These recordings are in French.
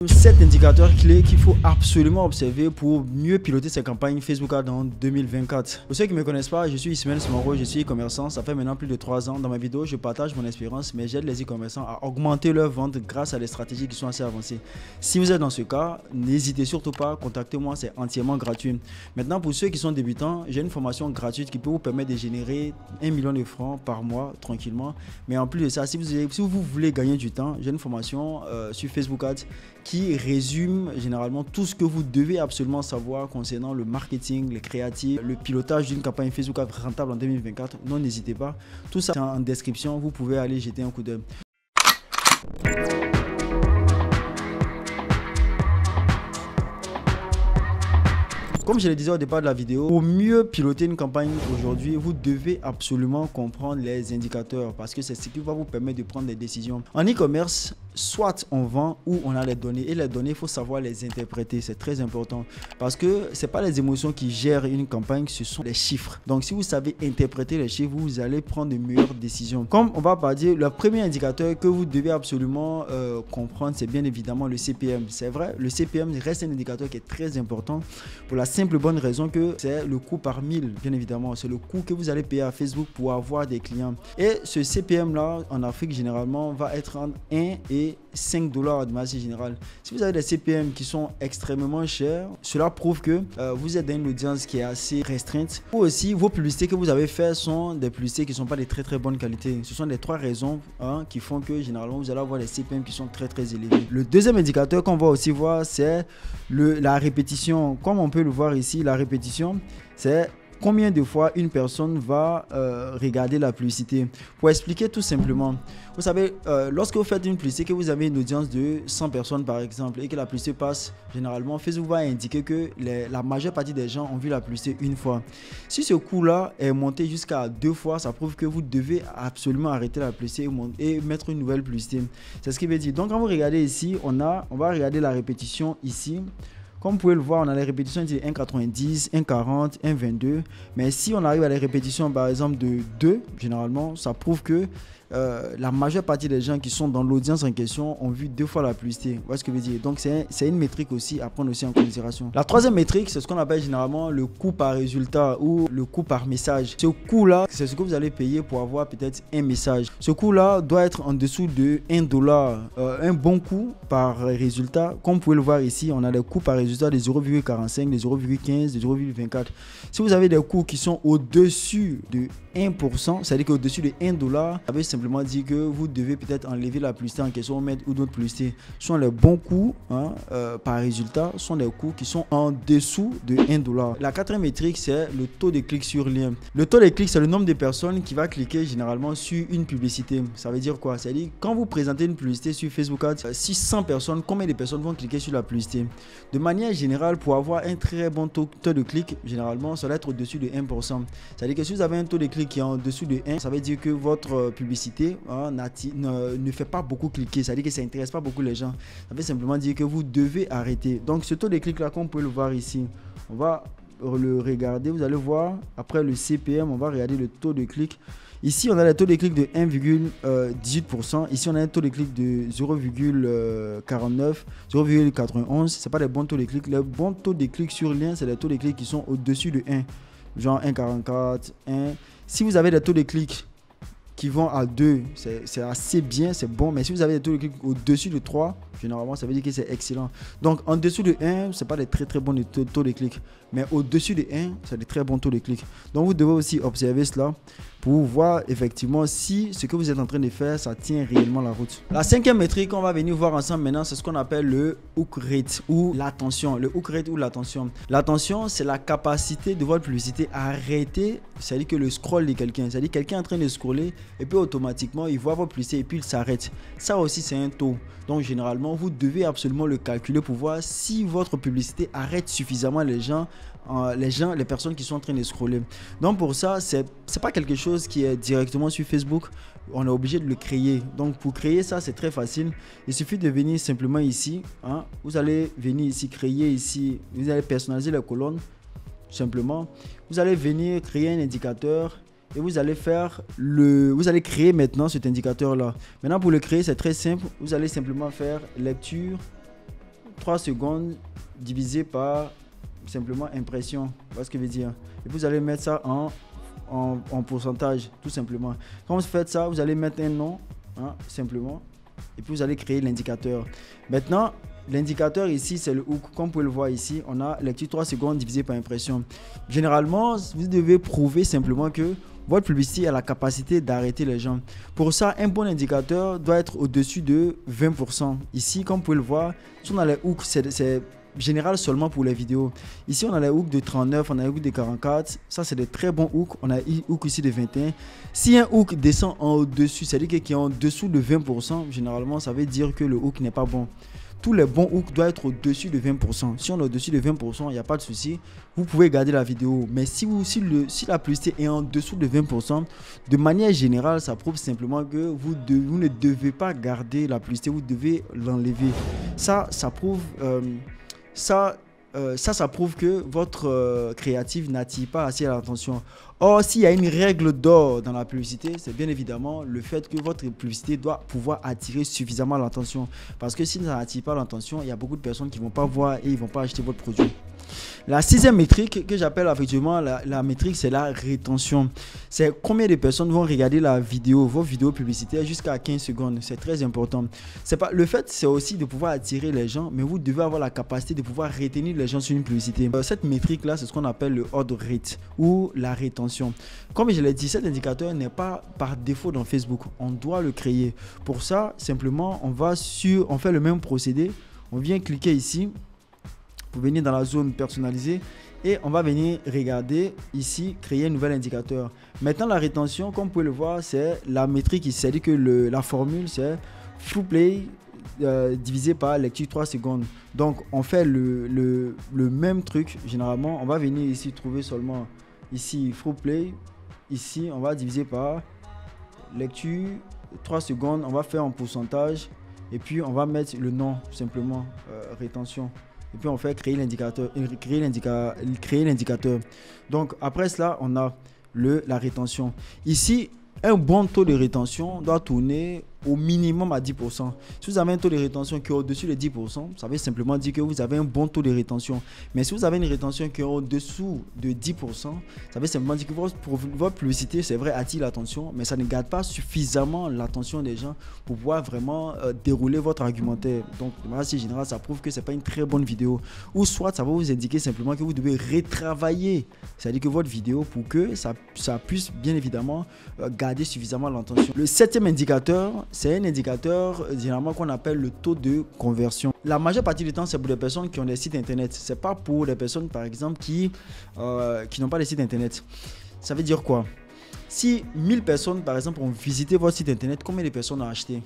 7 indicateurs clés qu'il faut absolument observer pour mieux piloter ses campagnes Facebook Ads en 2024. Pour ceux qui ne me connaissent pas, je suis Ismaël Smoro, je suis e-commerçant. Ça fait maintenant plus de 3 ans. Dans ma vidéo, je partage mon expérience, mais j'aide les e-commerçants à augmenter leurs ventes grâce à des stratégies qui sont assez avancées. Si vous êtes dans ce cas, n'hésitez surtout pas, contactez-moi, c'est entièrement gratuit. Maintenant, pour ceux qui sont débutants, j'ai une formation gratuite qui peut vous permettre de générer 1 million de francs par mois tranquillement. Mais en plus de ça, si vous voulez gagner du temps, j'ai une formation sur Facebook Ads qui résume généralement tout ce que vous devez absolument savoir concernant le marketing, les créatifs, le pilotage d'une campagne Facebook Ads rentable en 2024. Non, n'hésitez pas. Tout ça est en description. Vous pouvez aller jeter un coup d'œil. Comme je le disais au départ de la vidéo, pour mieux piloter une campagne aujourd'hui, vous devez absolument comprendre les indicateurs parce que c'est ce qui va vous permettre de prendre des décisions. En e-commerce, soit on vend ou on a les données. Et les données, il faut savoir les interpréter. C'est très important parce que ce n'est pas les émotions qui gèrent une campagne, ce sont les chiffres. Donc, si vous savez interpréter les chiffres, vous allez prendre de meilleures décisions. Comme on va dire, le premier indicateur que vous devez absolument comprendre, c'est bien évidemment le CPM. C'est vrai, le CPM reste un indicateur qui est très important pour la simple bonne raison que c'est le coût par 1000, bien évidemment. C'est le coût que vous allez payer à Facebook pour avoir des clients. Et ce CPM là, en Afrique, généralement, va être entre 1 et 5 dollars de manière générale. Si vous avez des CPM qui sont extrêmement chers, cela prouve que vous êtes dans une audience qui est assez restreinte. Ou aussi, vos publicités que vous avez faites sont des publicités qui ne sont pas de très bonne qualité. Ce sont les 3 raisons qui font que généralement, vous allez avoir des CPM qui sont très élevés. Le deuxième indicateur qu'on va aussi voir, c'est la répétition. Comme on peut le voir ici, la répétition, c'est combien de fois une personne va regarder la publicité. Pour expliquer tout simplement, vous savez, lorsque vous faites une publicité, que vous avez une audience de 100 personnes par exemple et que la publicité passe, généralement Facebook va indiquer que la majeure partie des gens ont vu la publicité une fois. Si ce coût-là est monté jusqu'à 2 fois, ça prouve que vous devez absolument arrêter la publicité et mettre une nouvelle publicité. C'est ce qui veut dire. Donc quand vous regardez ici, on va regarder la répétition ici. Comme vous pouvez le voir, on a les répétitions de 1,90, 1,40, 1,22. Mais si on arrive à les répétitions par exemple de 2, généralement, ça prouve que la majeure partie des gens qui sont dans l'audience en question ont vu 2 fois la publicité. Vous voyez ce que je veux dire? Donc c'est une métrique aussi à prendre aussi en considération. La troisième métrique, c'est ce qu'on appelle généralement le coût par résultat ou le coût par message. Ce coût-là, c'est ce que vous allez payer pour avoir peut-être un message. Ce coût-là doit être en dessous de 1 dollar. Un bon coût par résultat. Comme vous pouvez le voir ici, on a les coûts par résultat de 0,45, de 0,15, de 0,24. Si vous avez des coûts qui sont au-dessus de 1%, c'est-à-dire qu'au-dessus de 1 dollar, ça veut simplement dire que vous devez peut-être enlever la publicité en question, mettre ou d'autres publicités. Ce sont les bons coûts par résultat, ce sont des coûts qui sont en dessous de 1 dollar. La quatrième métrique, c'est le taux de clic sur lien. Le taux de clic, c'est le nombre de personnes qui va cliquer généralement sur une publicité. Ça veut dire quoi? C'est-à-dire quand vous présentez une publicité sur Facebook Ads, si 100 personnes, combien de personnes vont cliquer sur la publicité? De manière générale, pour avoir un très bon taux de clic, généralement, ça doit être au-dessus de 1%. C'est-à-dire que si vous avez un taux de clic qui est en dessous de 1, ça veut dire que votre publicité ne fait pas beaucoup cliquer. C'est-à-dire que ça n'intéresse pas beaucoup les gens. Ça veut simplement dire que vous devez arrêter. Donc, ce taux de clic là, comme vous pouvez le voir ici, on va le regarder. Vous allez voir, après le CPM, on va regarder le taux de clic. Ici, on a le taux de clic de 1,18%. Ici, on a un taux de clic de 0,49, 0,91. Ce n'est pas des bons taux de clic. Les bons taux de clic sur lien, c'est les taux de clic qui sont au-dessus de 1. Genre 1,44, 1. Si vous avez des taux de clic qui vont à 2, c'est assez bien, c'est bon. Mais si vous avez des taux de clic au-dessus de 3, généralement, ça veut dire que c'est excellent. Donc, en dessous de 1, ce n'est pas des très bons taux de clic. Mais au-dessus de 1, c'est des très bons taux de clic. Donc, vous devez aussi observer cela pour voir effectivement si ce que vous êtes en train de faire, ça tient réellement la route. La cinquième métrique qu'on va venir voir ensemble maintenant, c'est ce qu'on appelle le hook rate ou l'attention. Le hook rate ou l'attention. L'attention, c'est la capacité de votre publicité à arrêter, c'est-à-dire que le scroll de quelqu'un. C'est-à-dire quelqu'un est en train de scroller et puis automatiquement, il voit votre publicité et puis il s'arrête. Ça aussi, c'est un taux. Donc, généralement, vous devez absolument le calculer pour voir si votre publicité arrête suffisamment les personnes qui sont en train de scroller. Donc pour ça, c'est pas quelque chose qui est directement sur Facebook. On est obligé de le créer. Donc pour créer ça, c'est très facile. Il suffit de venir simplement ici. Vous allez venir ici, créer ici. Vous allez personnaliser la colonne. Simplement, vous allez venir créer un indicateur. Et vous allez créer maintenant cet indicateur là. Maintenant pour le créer, c'est très simple. Vous allez simplement faire lecture 3 secondes divisé par simplement impression. Vous voyez ce que je veux dire? Et vous allez mettre ça en pourcentage, tout simplement. Quand vous faites ça, vous allez mettre un nom, hein, simplement. Et puis vous allez créer l'indicateur. Maintenant, l'indicateur ici, c'est le hook. Comme vous pouvez le voir ici, on a lecture 3 secondes divisé par impression. Généralement, vous devez prouver simplement que votre publicité a la capacité d'arrêter les gens. Pour ça, un bon indicateur doit être au-dessus de 20%. Ici, comme vous pouvez le voir, si on a les hooks, c'est général seulement pour les vidéos. Ici, on a les hooks de 39, on a les hooks de 44. Ça, c'est des très bons hooks. On a un hook ici de 21. Si un hook descend en au-dessus, c'est-à-dire qu'il est en dessous de 20%, généralement, ça veut dire que le hook n'est pas bon. Tous les bons hooks doivent être au-dessus de 20%. Si on est au-dessus de 20%, il n'y a pas de souci. Vous pouvez garder la vidéo. Mais si la publicité est en dessous de 20%, de manière générale, ça prouve simplement que vous ne devez pas garder la publicité. Vous devez l'enlever. Ça prouve... Ça prouve que votre créatif n'attire pas assez l'attention. Or, s'il y a une règle d'or dans la publicité, c'est bien évidemment le fait que votre publicité doit pouvoir attirer suffisamment l'attention. Parce que si ça n'attire pas l'attention, il y a beaucoup de personnes qui ne vont pas voir et ils ne vont pas acheter votre produit. La sixième métrique que j'appelle effectivement la métrique, c'est la rétention. C'est combien de personnes vont regarder la vidéo, vos vidéos publicitaires jusqu'à 15 secondes. C'est très important. Le fait, c'est aussi de pouvoir attirer les gens, mais vous devez avoir la capacité de pouvoir retenir les gens sur une publicité. Cette métrique-là, c'est ce qu'on appelle le order rate ou la rétention. Comme je l'ai dit, cet indicateur n'est pas par défaut dans Facebook. On doit le créer. Pour ça, simplement, on fait le même procédé. On vient cliquer ici. Pour venir dans la zone personnalisée et on va venir regarder ici, créer un nouvel indicateur. Maintenant, la rétention, comme vous pouvez le voir, c'est la métrique ici. C'est-à-dire que la formule, c'est full play divisé par lecture 3 secondes. Donc, on fait le même truc. Généralement, on va venir ici trouver seulement ici full play. Ici, on va diviser par lecture 3 secondes. On va faire en pourcentage et puis on va mettre le nom, simplement, rétention. Et puis on fait créer l'indicateur. Donc après cela, on a la rétention. Ici, un bon taux de rétention doit tourner au minimum à 10%. Si vous avez un taux de rétention qui est au-dessus de 10%, ça veut simplement dire que vous avez un bon taux de rétention. Mais si vous avez une rétention qui est au-dessous de 10%, ça veut simplement dire que votre publicité, c'est vrai, attire l'attention, mais ça ne garde pas suffisamment l'attention des gens pour pouvoir vraiment dérouler votre argumentaire. Donc, de manière assez générale, ça prouve que ce n'est pas une très bonne vidéo. Ou soit, ça va vous indiquer simplement que vous devez retravailler, c'est-à-dire que votre vidéo, pour que ça puisse bien évidemment garder suffisamment l'attention. Le septième indicateur, c'est un indicateur généralement qu'on appelle le taux de conversion. La majeure partie du temps, c'est pour des personnes qui ont des sites internet. Ce n'est pas pour des personnes, par exemple, qui n'ont pas de site internet. Ça veut dire quoi? Si 1000 personnes, par exemple, ont visité votre site internet, combien de personnes ont acheté? Vous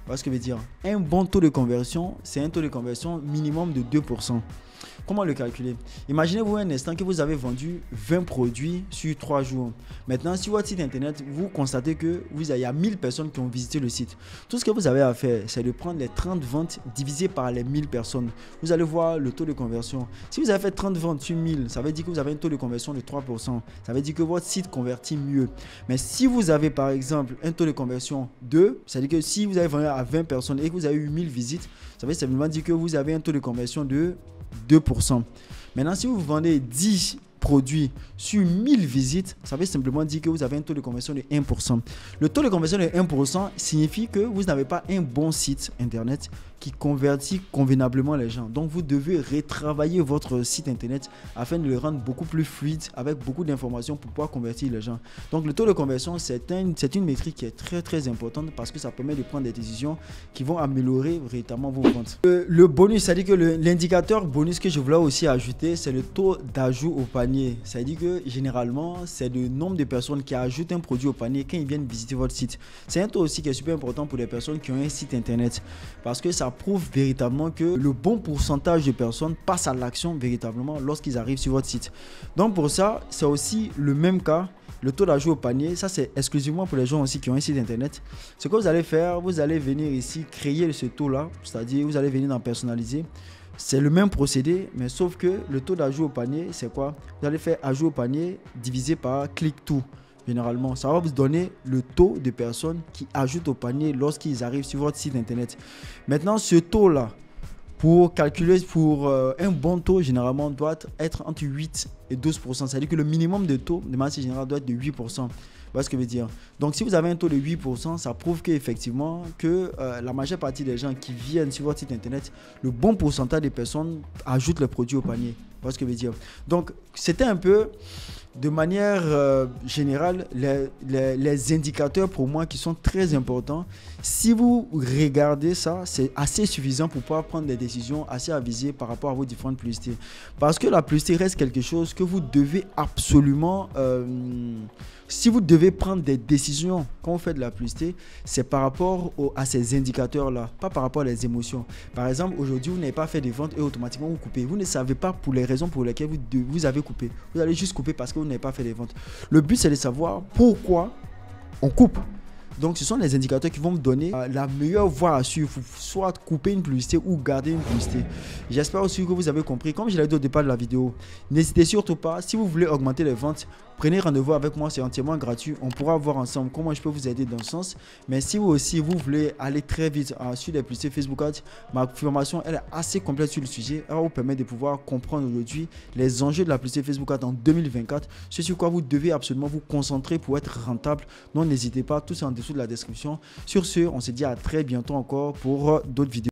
voyez ce que je veux dire? Un bon taux de conversion, c'est un taux de conversion minimum de 2%. Comment le calculer? Imaginez-vous un instant que vous avez vendu 20 produits sur 3 jours. Maintenant, sur votre site internet, vous constatez que il y a 1000 personnes qui ont visité le site. Tout ce que vous avez à faire, c'est de prendre les 30 ventes divisées par les 1000 personnes. Vous allez voir le taux de conversion. Si vous avez fait 30 ventes sur 1000, ça veut dire que vous avez un taux de conversion de 3%. Ça veut dire que votre site convertit mieux. Mais si vous avez par exemple un taux de conversion de, c'est-à-dire que si vous avez vendu à 20 personnes et que vous avez eu 1000 visites, ça veut simplement dire que vous avez un taux de conversion de 2%. Maintenant, si vous vendez 10 produits sur 1000 visites, ça veut simplement dire que vous avez un taux de conversion de 1%. Le taux de conversion de 1% signifie que vous n'avez pas un bon site internet qui convertit convenablement les gens. Donc, vous devez retravailler votre site internet afin de le rendre beaucoup plus fluide avec beaucoup d'informations pour pouvoir convertir les gens. Donc, le taux de conversion, c'est une métrique qui est très très importante parce que ça permet de prendre des décisions qui vont améliorer véritablement vos ventes. Le bonus, c'est-à-dire que l'indicateur bonus que je voulais aussi ajouter, c'est le taux d'ajout au panier. C'est-à-dire que généralement, c'est le nombre de personnes qui ajoutent un produit au panier quand ils viennent visiter votre site. C'est un taux aussi qui est super important pour les personnes qui ont un site internet parce que ça prouve véritablement que le bon pourcentage de personnes passent à l'action véritablement lorsqu'ils arrivent sur votre site. Donc pour ça, c'est aussi le même cas. Le taux d'ajout au panier, ça c'est exclusivement pour les gens aussi qui ont un site internet. Ce que vous allez faire, vous allez venir ici créer ce taux là, c'est-à-dire vous allez venir dans personnaliser. C'est le même procédé, mais sauf que le taux d'ajout au panier, c'est quoi? Vous allez faire ajout au panier divisé par click-to. Généralement, ça va vous donner le taux de personnes qui ajoutent au panier lorsqu'ils arrivent sur votre site internet. Maintenant, ce taux-là, Pour calculer, pour un bon taux, généralement, doit être entre 8 et 12%. C'est-à-dire que le minimum de taux de manière générale doit être de 8%. Voilà ce que je veux dire. Donc, si vous avez un taux de 8%, ça prouve qu'effectivement, que la majeure partie des gens qui viennent sur votre site internet, le bon pourcentage des personnes ajoutent le produit au panier. Voilà ce que je veux dire. Donc, c'était un peu de manière générale les indicateurs pour moi qui sont très importants. Si vous regardez ça, c'est assez suffisant pour pouvoir prendre des décisions assez avisées par rapport à vos différentes publicités. Parce que la publicité reste quelque chose que vous devez absolument... si vous devez prendre des décisions quand vous faites de la publicité, c'est par rapport à ces indicateurs-là, pas par rapport à les émotions. Par exemple, aujourd'hui, vous n'avez pas fait de vente et automatiquement vous coupez. Vous ne savez pas pour les raisons pour lesquelles vous avez coupé. Vous allez juste couper parce que vous n'avez pas fait de vente. Le but, c'est de savoir pourquoi on coupe. Donc, ce sont les indicateurs qui vont me donner la meilleure voie à suivre, soit couper une publicité ou garder une publicité. J'espère aussi que vous avez compris. Comme je l'ai dit au départ de la vidéo, n'hésitez surtout pas, si vous voulez augmenter les ventes, prenez rendez-vous avec moi, c'est entièrement gratuit. On pourra voir ensemble comment je peux vous aider dans ce sens. Mais si vous aussi, vous voulez aller très vite sur les publicités Facebook Ads, ma formation, elle est assez complète sur le sujet. Elle va vous permettre de pouvoir comprendre aujourd'hui les enjeux de la publicité Facebook Ads en 2024. Ce sur quoi vous devez absolument vous concentrer pour être rentable. Donc, n'hésitez pas, tout est en dessous de la description. Sur ce, on se dit à très bientôt encore pour d'autres vidéos.